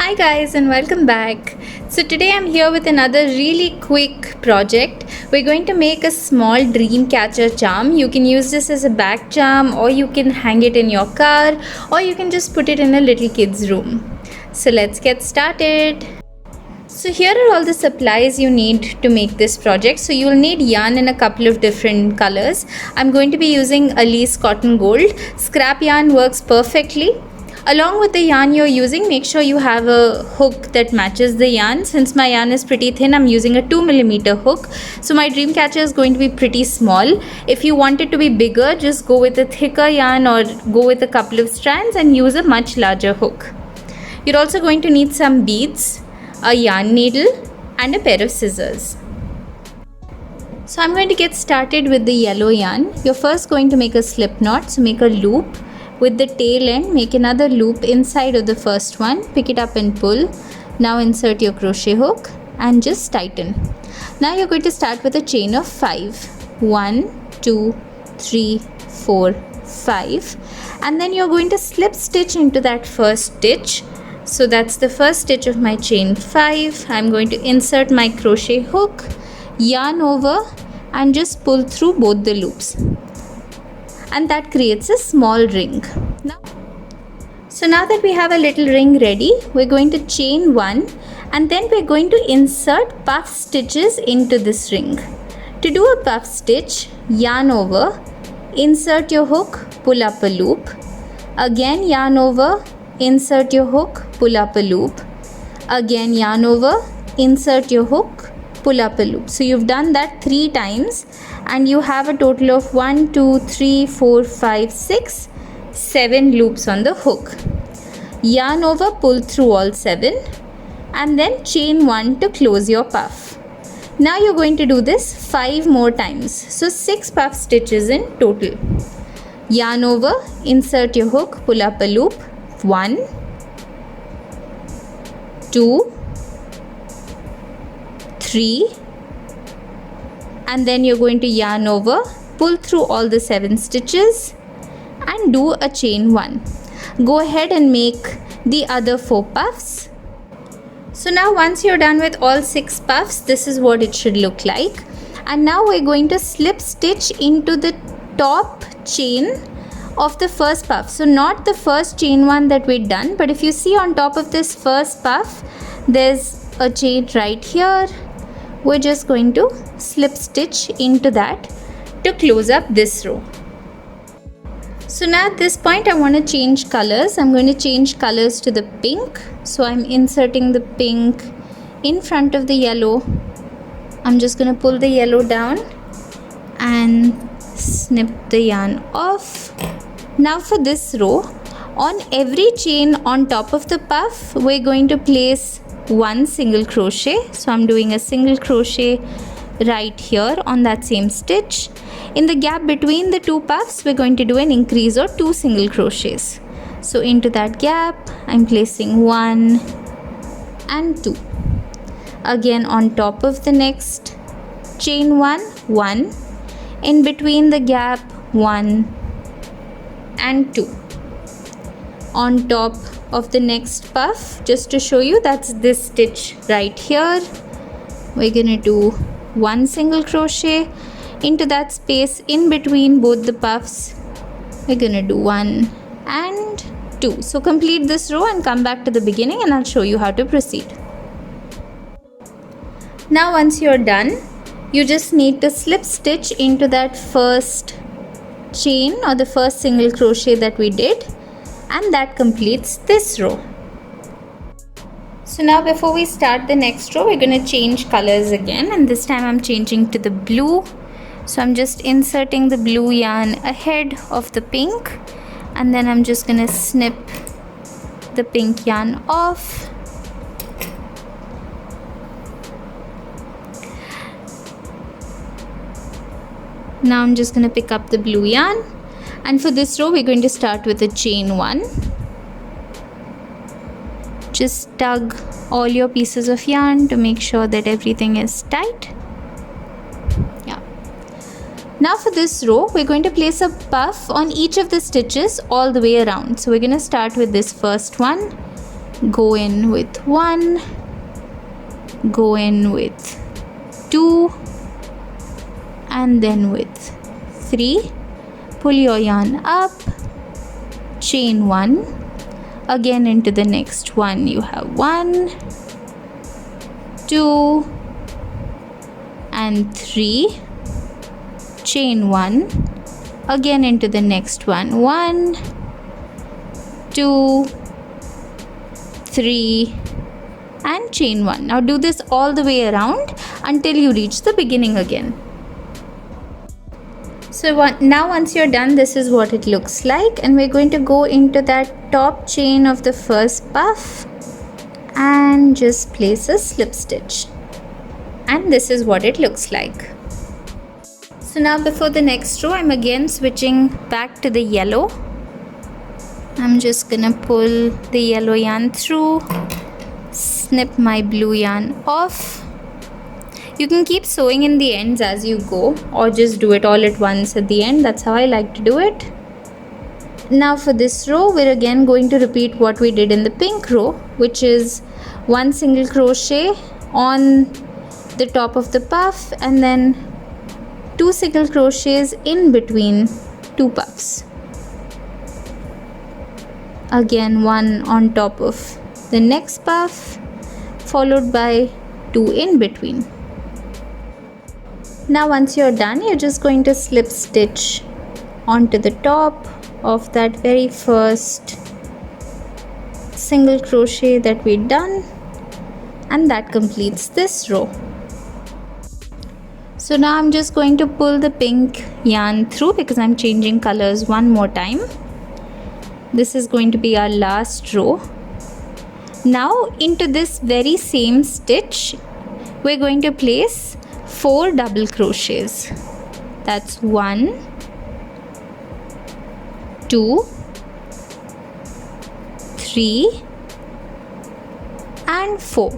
Hi guys and welcome back. So today I'm here with another really quick project. We're going to make a small dream catcher charm. You can use this as a back charm, or you can hang it in your car, or you can just put it in a little kid's room. So let's get started. So here are all the supplies you need to make this project. So you'll need yarn in a couple of different colors. I'm going to be using Alice Cotton Gold. Scrap yarn works perfectly. Along with the yarn you're using, make sure you have a hook that matches the yarn. Since my yarn is pretty thin, I'm using a 2mm hook. So my dream catcher is going to be pretty small. If you want it to be bigger, just go with a thicker yarn or go with a couple of strands and use a much larger hook. You're also going to need some beads, a yarn needle and a pair of scissors. So I'm going to get started with the yellow yarn. You're first going to make a slip knot, so make a loop. With the tail end, make another loop inside of the first one, pick it up and pull. Now insert your crochet hook and just tighten. Now you're going to start with a chain of 5. 1, 2, 3, 4, 5. And then you're going to slip stitch into that first stitch. So that's the first stitch of my chain 5. I'm going to insert my crochet hook, yarn over and just pull through both the loops. And that creates a small ring. Now that we have a little ring ready, we're going to chain 1 and then we're going to insert puff stitches into this ring. To do a puff stitch, yarn over, insert your hook, pull up a loop. Again yarn over, insert your hook, pull up a loop. Again yarn over, insert your hook, pull up a loop. So you've done that 3 times and you have a total of 1, 2, 3, 4, 5, 6, 7 loops on the hook. Yarn over, pull through all 7 and then chain 1 to close your puff. Now you're going to do this 5 more times. So 6 puff stitches in total. Yarn over, insert your hook, pull up a loop. 1, 2, 3, and then you're going to yarn over, pull through all the 7 stitches and do a chain 1. Go ahead and make the other 4 puffs. So now once you're done with all 6 puffs, this is what it should look like. And now we're going to slip stitch into the top chain of the first puff. So not the first chain 1 that we'd done, but if you see on top of this first puff, there's a chain right here. We're just going to slip stitch into that to close up this row. So now at this point I want to change colors. I'm going to change colors to the pink. So I'm inserting the pink in front of the yellow. I'm just going to pull the yellow down and snip the yarn off. Now for this row, on every chain on top of the puff, we're going to place 1 single crochet. So I'm doing a single crochet right here on that same stitch. In the gap between the 2 puffs, we're going to do an increase or 2 single crochets. So into that gap, I'm placing 1 and 2. Again on top of the next chain 1, 1. In between the gap, 1 and 2. On top of the next puff, just to show you, that's this stitch right here. We're gonna do 1 single crochet into that space in between both the puffs. We're gonna do 1 and 2. So complete this row and come back to the beginning and I'll show you how to proceed. Now once you're done, you just need to slip stitch into that first chain or the first single crochet that we did, and that completes this row. So now before we start the next row, we're going to change colors again, and this time I'm changing to the blue. So I'm just inserting the blue yarn ahead of the pink, and then I'm just going to snip the pink yarn off. Now I'm just going to pick up the blue yarn, and for this row we're going to start with a chain 1. Just tug all your pieces of yarn to make sure that everything is tight. Yeah. Now for this row, we're going to place a puff on each of the stitches all the way around. So we're going to start with this first one, go in with 1, go in with 2, and then with 3. Pull your yarn up, chain 1, again into the next one you have 1, 2 and 3, chain 1, again into the next one 1, 2, 3 and chain 1. Now do this all the way around until you reach the beginning again. So now once you're done, this is what it looks like, and we're going to go into that top chain of the first puff and just place a slip stitch, and this is what it looks like. So now before the next row, I'm again switching back to the yellow. I'm just gonna pull the yellow yarn through, snip my blue yarn off. You can keep sewing in the ends as you go, or just do it all at once at the end. That's how I like to do it. Now for this row, we're again going to repeat what we did in the pink row, which is 1 single crochet on the top of the puff and then 2 single crochets in between 2 puffs. Again 1 on top of the next puff, followed by 2 in between. Now once you're done, you're just going to slip stitch onto the top of that very first single crochet that we'd done, and that completes this row. So now I'm just going to pull the pink yarn through because I'm changing colors one more time. This is going to be our last row. Now into this very same stitch, we're going to place 4 double crochets. That's 1, 2, 3 and 4.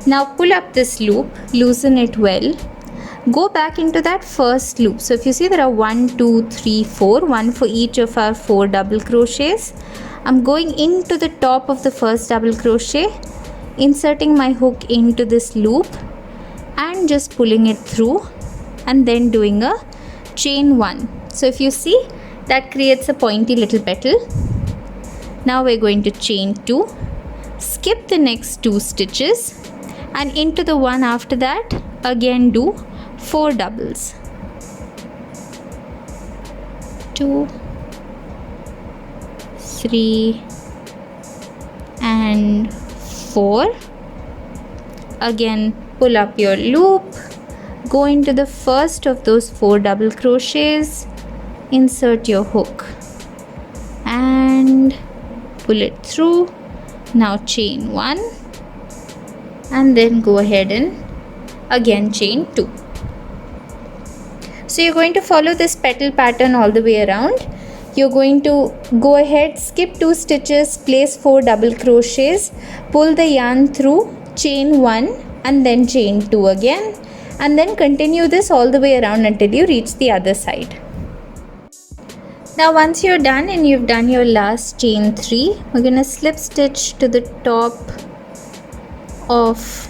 Now pull up this loop, loosen it well, go back into that first loop. So if you see, there are 1, 2, 3, 4, one for each of our 4 double crochets. I'm going into the top of the first double crochet, inserting my hook into this loop and just pulling it through, and then doing a chain 1. So if you see, that creates a pointy little petal. Now we're going to chain 2, skip the next 2 stitches, and into the one after that again do 4 doubles. 2, 3 and 4. Again pull up your loop, go into the first of those 4 double crochets, insert your hook and pull it through. Now chain 1 and then go ahead and again chain 2. So you're going to follow this petal pattern all the way around. You're going to go ahead, skip 2 stitches, place 4 double crochets, pull the yarn through, chain 1 and then chain 2 again, and then continue this all the way around until you reach the other side. Now once you're done and you've done your last chain 3, we're going to slip stitch to the top of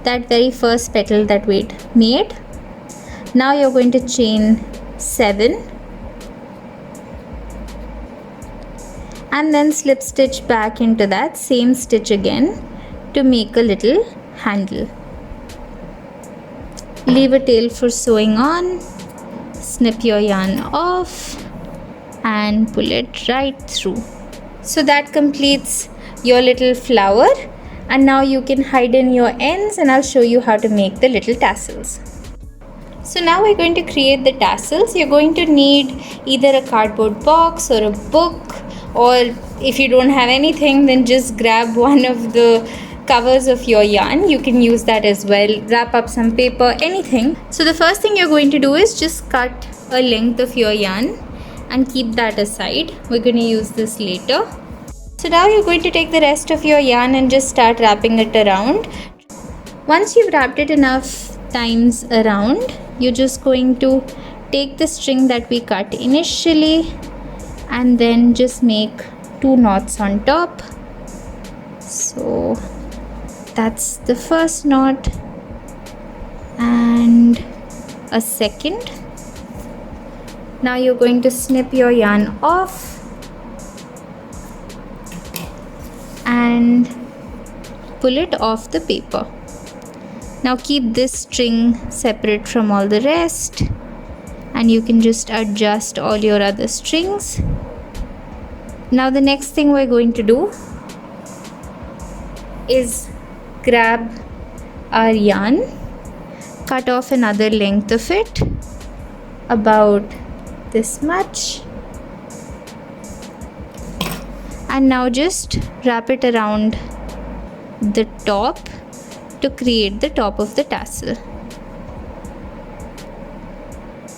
that very first petal that we'd made. Now you're going to chain 7 and then slip stitch back into that same stitch again to make a little handle. Leave a tail for sewing on, snip your yarn off and pull it right through. So that completes your little flower, and now you can hide in your ends and I'll show you how to make the little tassels. So now we're going to create the tassels. You're going to need either a cardboard box or a book, or if you don't have anything, then just grab one of the covers of your yarn. You can use that as well. Wrap up some paper, anything. So the first thing you're going to do is just cut a length of your yarn and keep that aside. We're going to use this later. So now you're going to take the rest of your yarn and just start wrapping it around. Once you've wrapped it enough times around, you're just going to take the string that we cut initially and then just make 2 knots on top So that's the first knot and a second. Now you're going to snip your yarn off and pull it off the paper. Now keep this string separate from all the rest, and you can just adjust all your other strings. Now the next thing we're going to do is grab our yarn, cut off another length of it, about this much, and now just wrap it around the top to create the top of the tassel.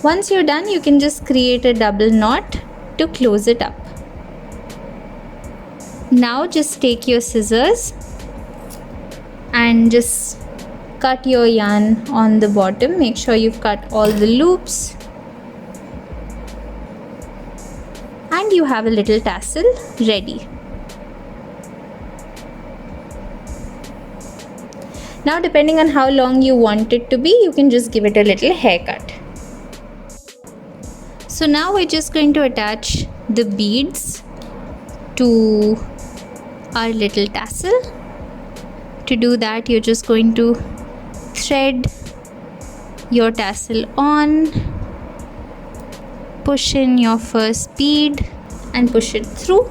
Once you're done, you can just create a double knot to close it up. Now just take your scissors and just cut your yarn on the bottom. Make sure you've cut all the loops, and you have a little tassel ready. Now, depending on how long you want it to be, you can just give it a little haircut. So now we're just going to attach the beads to our little tassel. To do that, you're just going to thread your tassel on, push in your first bead and push it through.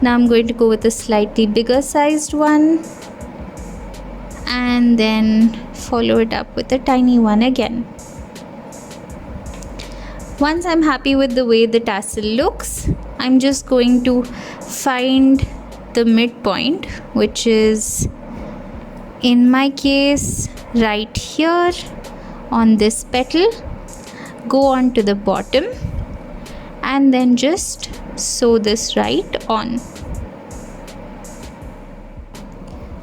Now I'm going to go with a slightly bigger sized one and then follow it up with a tiny one again. Once I'm happy with the way the tassel looks, I'm just going to find the midpoint, which is in my case right here on this petal. Go on to the bottom and then just sew this right on.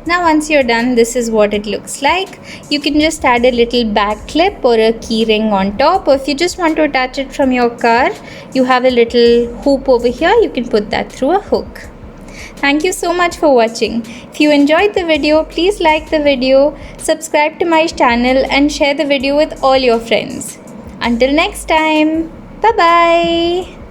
Now once you're done, this is what it looks like. You can just add a little back clip or a key ring on top, or if you just want to attach it from your car, you have a little hoop over here, you can put that through a hook. Thank you so much for watching. If you enjoyed the video, please like the video, subscribe to my channel and share the video with all your friends. Until next time, bye bye.